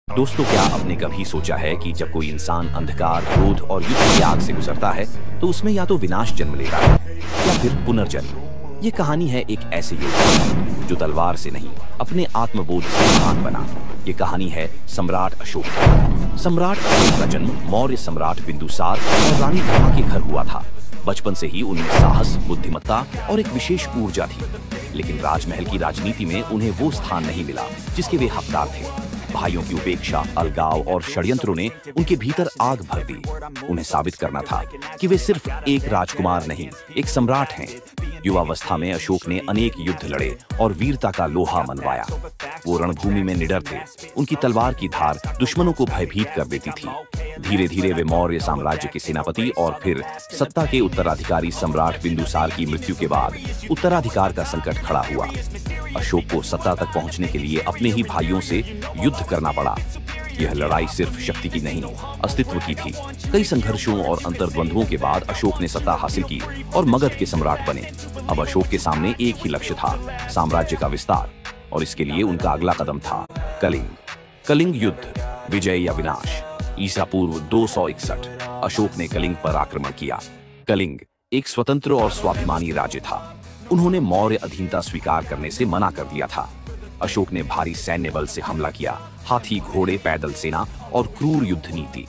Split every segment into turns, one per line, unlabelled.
दोस्तों, क्या आपने कभी सोचा है कि जब कोई इंसान अंधकार, क्रोध और युद्ध की आग से गुजरता है तो उसमें या तो विनाश जन्म लेता है या फिर पुनर्जन्म। ये कहानी है एक ऐसे योद्धा जो तलवार से नहीं, अपने आत्मबोध से महान बना। ये कहानी है सम्राट अशोक की। सम्राट अशोक का जन्म मौर्य सम्राट बिंदुसार और रानी धर्मा के घर हुआ था। बचपन से ही उनमें साहस, बुद्धिमत्ता और एक विशेष ऊर्जा थी, लेकिन राजमहल की राजनीति में उन्हें वो स्थान नहीं मिला जिसके वे हकदार थे। भाइयों की उपेक्षा, अलगाव और षड्यंत्रों ने उनके भीतर आग भर दी। उन्हें साबित करना था कि वे सिर्फ एक राजकुमार नहीं, एक सम्राट हैं। युवावस्था में अशोक ने अनेक युद्ध लड़े और वीरता का लोहा मनवाया। वो रणभूमि में निडर थे। उनकी तलवार की धार दुश्मनों को भयभीत कर देती थी। धीरे धीरे वे मौर्य साम्राज्य के सेनापति और फिर सत्ता के उत्तराधिकारी सम्राट बिंदुसार की मृत्यु के बाद उत्तराधिकार का संकट खड़ा हुआ। अशोक को सत्ता तक पहुंचने के लिए अपने ही भाइयों से युद्ध करना पड़ा। यह लड़ाई सिर्फ शक्ति की नहीं, अस्तित्व की थी। कई संघर्षों और अंतर्द्वंद्वों के बाद अशोक ने सत्ता हासिल की और मगध के सम्राट बने। अब अशोक के सामने एक ही लक्ष्य था, साम्राज्य का विस्तार, और इसके लिए उनका अगला कदम था कलिंग। कलिंग युद्ध, विजय या विनाश। ईसा पूर्व 261 अशोक ने कलिंग पर आक्रमण किया। कलिंग एक स्वतंत्र और स्वाभिमानी राज्य था। उन्होंने मौर्य अधीनता स्वीकार करने से मना कर दिया था। अशोक ने भारी सैन्य बल से हमला किया, हाथी, घोड़े, पैदल सेना और क्रूर युद्ध नीति।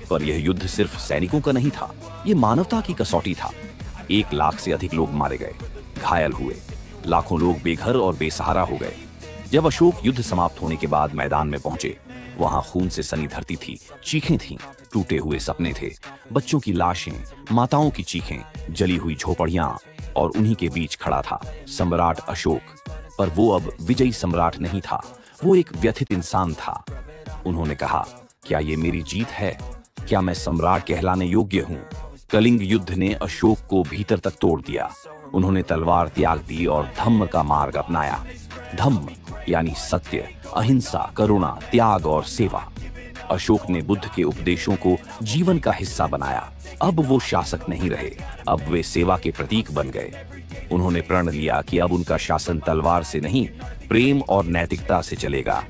पर यह युद्ध सिर्फ सैनिकों का नहीं था, यह मानवता की कसौटी था। 1 लाख से अधिक लोग मारे गए, घायल हुए, लाखों लोग बेघर और बेसहारा हो गए। जब अशोक युद्ध समाप्त होने के बाद मैदान में पहुंचे, वहां खून से सनी धरती थी, चीखें थीं, टूटे हुए सपने थे, बच्चों की लाशें, माताओं की चीखें, जली हुई झोपड़ियां, और उन्हीं के बीच खड़ा था सम्राट अशोक। पर वो अब विजयी सम्राट नहीं था, वो एक व्यथित इंसान था। उन्होंने कहा, क्या ये मेरी जीत है? क्या मैं सम्राट कहलाने योग्य हूँ? कलिंग युद्ध ने अशोक को भीतर तक तोड़ दिया। उन्होंने तलवार त्याग दी और धम्म का मार्ग अपनाया। धम्म यानी सत्य, अहिंसा, करुणा, त्याग और सेवा। अशोक ने बुद्ध के उपदेशों को जीवन का हिस्सा बनाया। अब वो शासक नहीं रहे, अब वे सेवा के प्रतीक बन गए। उन्होंने प्रण लिया कि अब उनका शासन तलवार से नहीं, प्रेम और नैतिकता से चलेगा।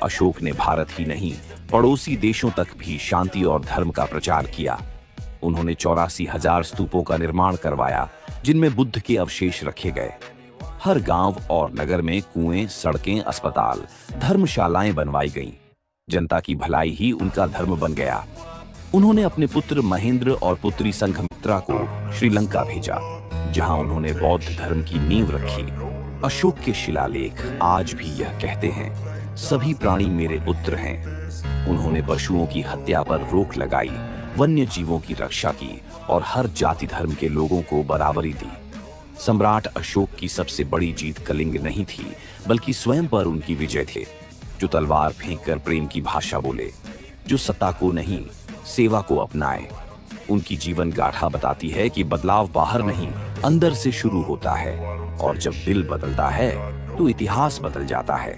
अशोक ने भारत ही नहीं, पड़ोसी देशों तक भी शांति और धर्म का प्रचार किया। उन्होंने 84,000 स्तूपों का निर्माण करवाया, जिनमें बुद्ध के अवशेष रखे गए। हर गांव और नगर में कुएं, सड़कें, अस्पताल, धर्मशालाएं बनवाई गईं। जनता की भलाई ही उनका धर्म बन गया। उन्होंने अपने पुत्र महेंद्र और पुत्री संघमित्रा को श्रीलंका भेजा, जहां उन्होंने बौद्ध धर्म की नींव रखी। अशोक के शिलालेख आज भी यह कहते हैं, सभी प्राणी मेरे पुत्र हैं। उन्होंने पशुओं की हत्या पर रोक लगाई, वन्य जीवों की रक्षा की और हर जाति धर्म के लोगों को बराबरी दी। सम्राट अशोक की सबसे बड़ी जीत कलिंग नहीं थी, बल्कि स्वयं पर उनकी विजय थे, जो तलवार फेंककर प्रेम की भाषा बोले, जो सत्ता को नहीं, सेवा को अपनाए। उनकी जीवन गाथा बताती है कि बदलाव बाहर नहीं, अंदर से शुरू होता है, और जब दिल बदलता है तो इतिहास बदल जाता है।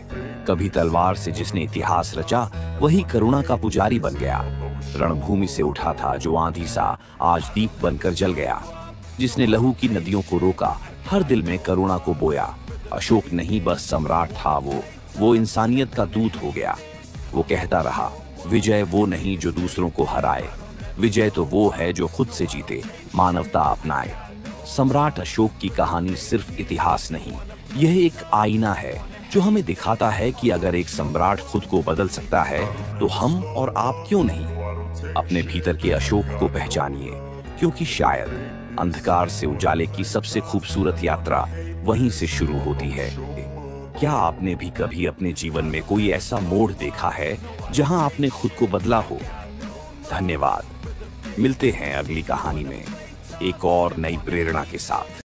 कभी तलवार से जिसने इतिहास रचा, वही करुणा का पुजारी बन गया। रणभूमि से उठा था जो आंधी सा, आज दीप बनकर जल गया। जिसने लहू की नदियों को रोका, हर दिल में करुणा को बोया। अशोक नहीं बस सम्राट था, वो इंसानियत का दूत हो गया। वो कहता रहा, विजय वो नहीं जो दूसरों को हराए, विजय तो वो है जो खुद से जीते, मानवता अपनाए। सम्राट अशोक की कहानी सिर्फ इतिहास नहीं, यह एक आईना है जो हमें दिखाता है कि अगर एक सम्राट खुद को बदल सकता है तो हम और आप क्यों नहीं। अपने भीतर के अशोक को पहचानिए, क्योंकि शायद अंधकार से उजाले की सबसे खूबसूरत यात्रा वहीं से शुरू होती है। क्या आपने भी कभी अपने जीवन में कोई ऐसा मोड़ देखा है जहां आपने खुद को बदला हो? धन्यवाद। मिलते हैं अगली कहानी में एक और नई प्रेरणा के साथ।